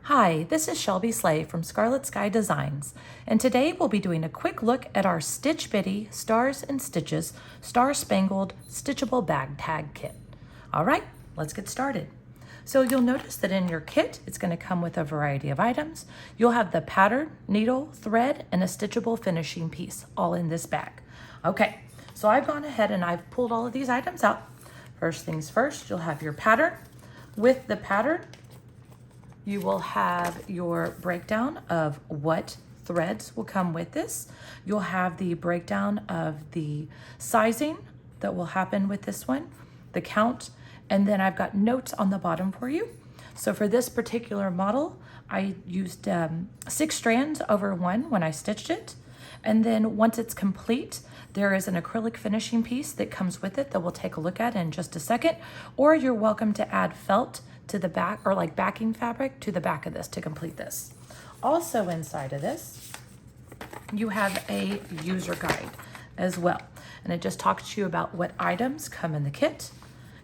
Hi, this is Shelby Slay from Scarlet Sky Designs, and today we'll be doing a quick look at our Stitch Bitty Stars and Stitches Star Spangled Stitchable Bag Tag Kit. All right, let's get started. So you'll notice that in your kit, it's going to come with a variety of items. You'll have the pattern, needle, thread, and a stitchable finishing piece all in this bag. Okay, so I've gone ahead and I've pulled all of these items out. First things first, you'll have your pattern. With the pattern, you will have your breakdown of what threads will come with this. You'll have the breakdown of the sizing that will happen with this one, the count, and then I've got notes on the bottom for you. So for this particular model, I used 6 strands over 1 when I stitched it. And then once it's complete, there is an acrylic finishing piece that comes with it that we'll take a look at in just a second, or you're welcome to add felt to the back, or like backing fabric to the back of this to complete this. Also inside of this, you have a user guide as well. And it just talks to you about what items come in the kit,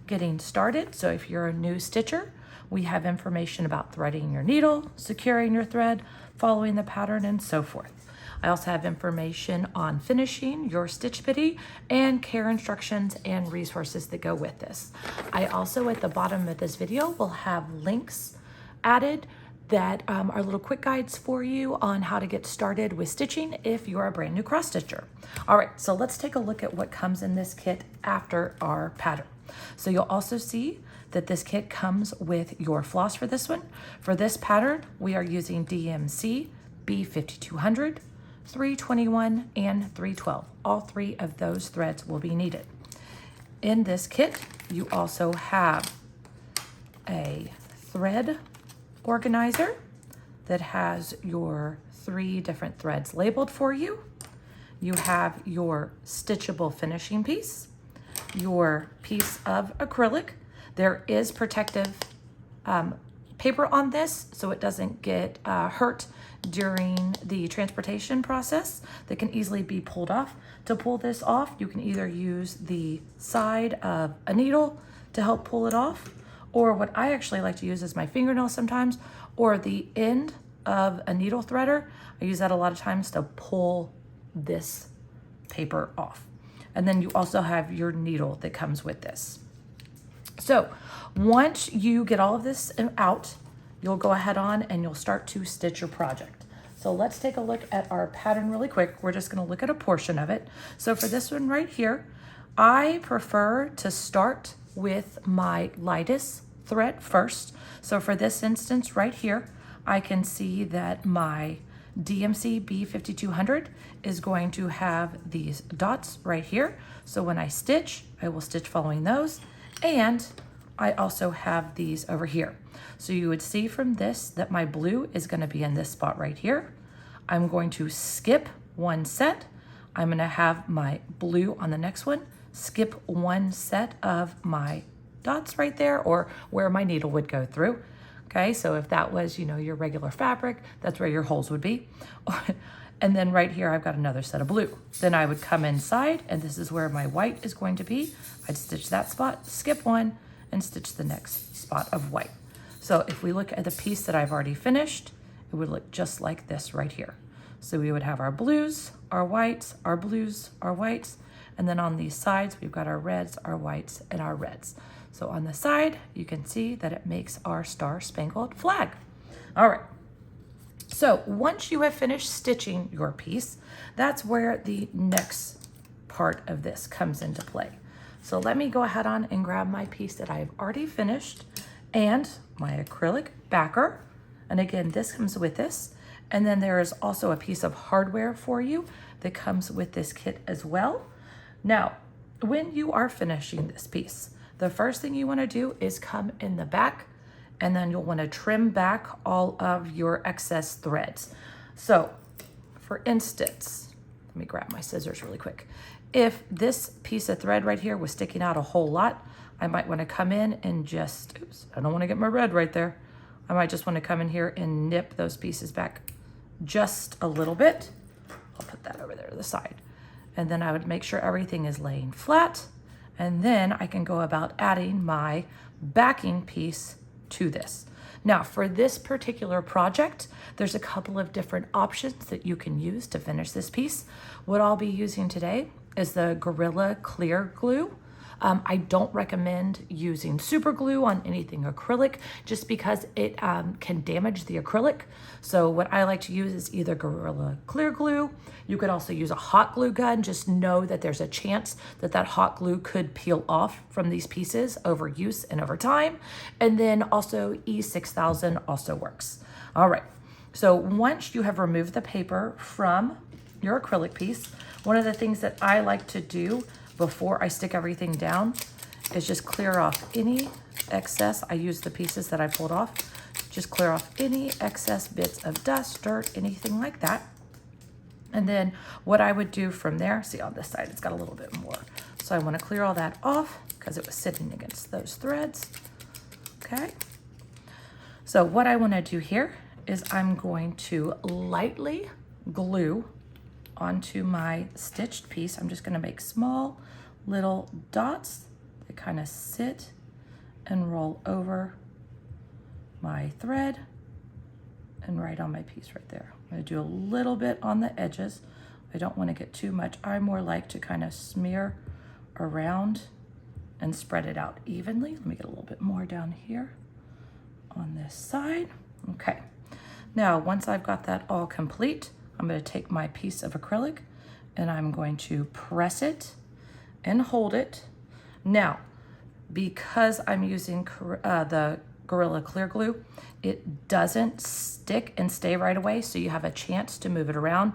getting started. So if you're a new stitcher, we have information about threading your needle, securing your thread, following the pattern, and so forth. I also have information on finishing your Stitch Bitty and care instructions and resources that go with this. I also, at the bottom of this video, will have links added that are little quick guides for you on how to get started with stitching if you're a brand new cross stitcher. All right, so let's take a look at what comes in this kit after our pattern. So you'll also see that this kit comes with your floss for this one. For this pattern, we are using DMC B5200, 321, and 312. All 3 of those threads will be needed. In this kit, you also have a thread organizer that has your 3 different threads labeled for you. You have your stitchable finishing piece, your piece of acrylic. There is protective paper on this so it doesn't get hurt during the transportation process that can easily be pulled off. To pull this off, you can either use the side of a needle to help pull it off, or what I actually like to use is my fingernail sometimes, or the end of a needle threader. I use that a lot of times to pull this paper off. And then you also have your needle that comes with this. So once you get all of this out, you'll go ahead on and you'll start to stitch your project. So let's take a look at our pattern really quick. We're just gonna look at a portion of it. So for this one right here, I prefer to start with my lightest thread first. So for this instance right here, I can see that my DMC B5200 is going to have these dots right here. So when I stitch, I will stitch following those. And I also have these over here. So you would see from this that my blue is going to be in this spot right here. I'm going to skip 1 set. I'm going to have my blue on the next one, skip 1 set of my dots right there, or where my needle would go through. Okay, so if that was, your regular fabric, that's where your holes would be. And then right here, I've got another set of blue. Then I would come inside, and this is where my white is going to be. I'd stitch that spot, skip 1, and stitch the next spot of white. So if we look at the piece that I've already finished, it would look just like this right here. So we would have our blues, our whites, our blues, our whites, and then on these sides, we've got our reds, our whites, and our reds. So on the side, you can see that it makes our Star Spangled flag. All right. So once you have finished stitching your piece, that's where the next part of this comes into play. So let me go ahead on and grab my piece that I've already finished and my acrylic backer. And again, this comes with this. And then there is also a piece of hardware for you that comes with this kit as well. Now, when you are finishing this piece, the first thing you want to do is come in the back, and then you'll want to trim back all of your excess threads. So for instance, let me grab my scissors really quick. If this piece of thread right here was sticking out a whole lot, I might want to come in and just, oops, I don't want to get my red right there. I might just want to come in here and nip those pieces back just a little bit. I'll put that over there to the side. And then I would make sure everything is laying flat. And then I can go about adding my backing piece to this. Now for this particular project, there's a couple of different options that you can use to finish this piece. What I'll be using today is the Gorilla Clear Glue. I don't recommend using super glue on anything acrylic just because it can damage the acrylic. So what I like to use is either Gorilla Clear Glue. You could also use a hot glue gun. Just know that there's a chance that that hot glue could peel off from these pieces over use and over time. And then also E6000 also works. All right, so once you have removed the paper from your acrylic piece, one of the things that I like to do before I stick everything down is just clear off any excess. I use the pieces that I pulled off. Just clear off any excess bits of dust, dirt, anything like that. And then what I would do from there, see on this side, it's got a little bit more. So I want to clear all that off because it was sitting against those threads. Okay. So what I want to do here is I'm going to lightly glue onto my stitched piece. I'm just going to make small little dots that kind of sit and roll over my thread and right on my piece right there. I'm going to do a little bit on the edges. I don't want to get too much. I more like to kind of smear around and spread it out evenly. Let me get a little bit more down here on this side. Okay. Now, once I've got that all complete, I'm going to take my piece of acrylic and I'm going to press it and hold it. Now, because I'm using the Gorilla Clear Glue, it doesn't stick and stay right away, so you have a chance to move it around,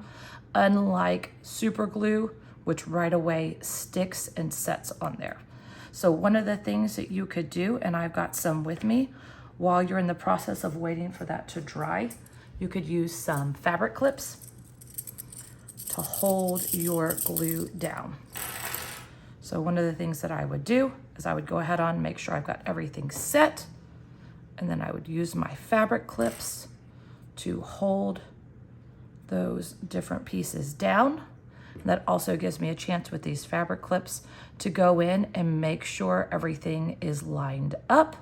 unlike super glue, which right away sticks and sets on there. So one of the things that you could do, and I've got some with me, while you're in the process of waiting for that to dry, you could use some fabric clips to hold your glue down. So one of the things that I would do is I would go ahead on, make sure I've got everything set, and then I would use my fabric clips to hold those different pieces down. And that also gives me a chance with these fabric clips to go in and make sure everything is lined up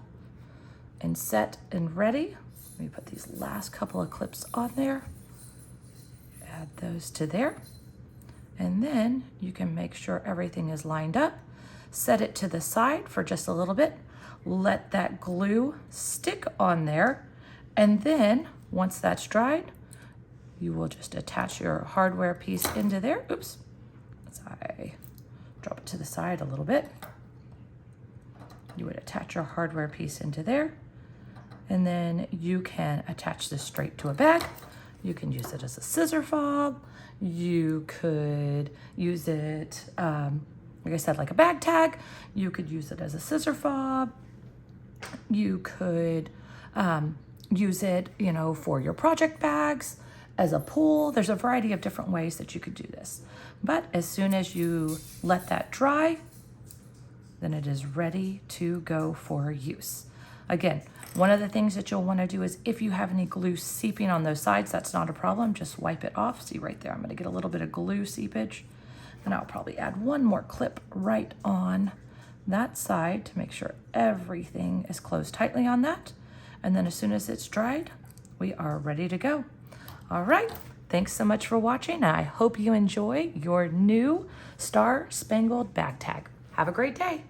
and set and ready. Let me put these last couple of clips on there. Add those to there. And then you can make sure everything is lined up. Set it to the side for just a little bit. Let that glue stick on there. And then once that's dried, you will just attach your hardware piece into there. Oops, as I drop it to the side a little bit. You would attach your hardware piece into there. And then you can attach this straight to a bag. You can use it as a scissor fob. You could use it, like I said, like a bag tag. You could use it as a scissor fob. You could use it, for your project bags, as a pull. There's a variety of different ways that you could do this. But as soon as you let that dry, then it is ready to go for use. Again, one of the things that you'll want to do is if you have any glue seeping on those sides, that's not a problem. Just wipe it off. See right there, I'm going to get a little bit of glue seepage. And I'll probably add one more clip right on that side to make sure everything is closed tightly on that. And then as soon as it's dried, we are ready to go. All right. Thanks so much for watching. I hope you enjoy your new Star Spangled bag tag. Have a great day.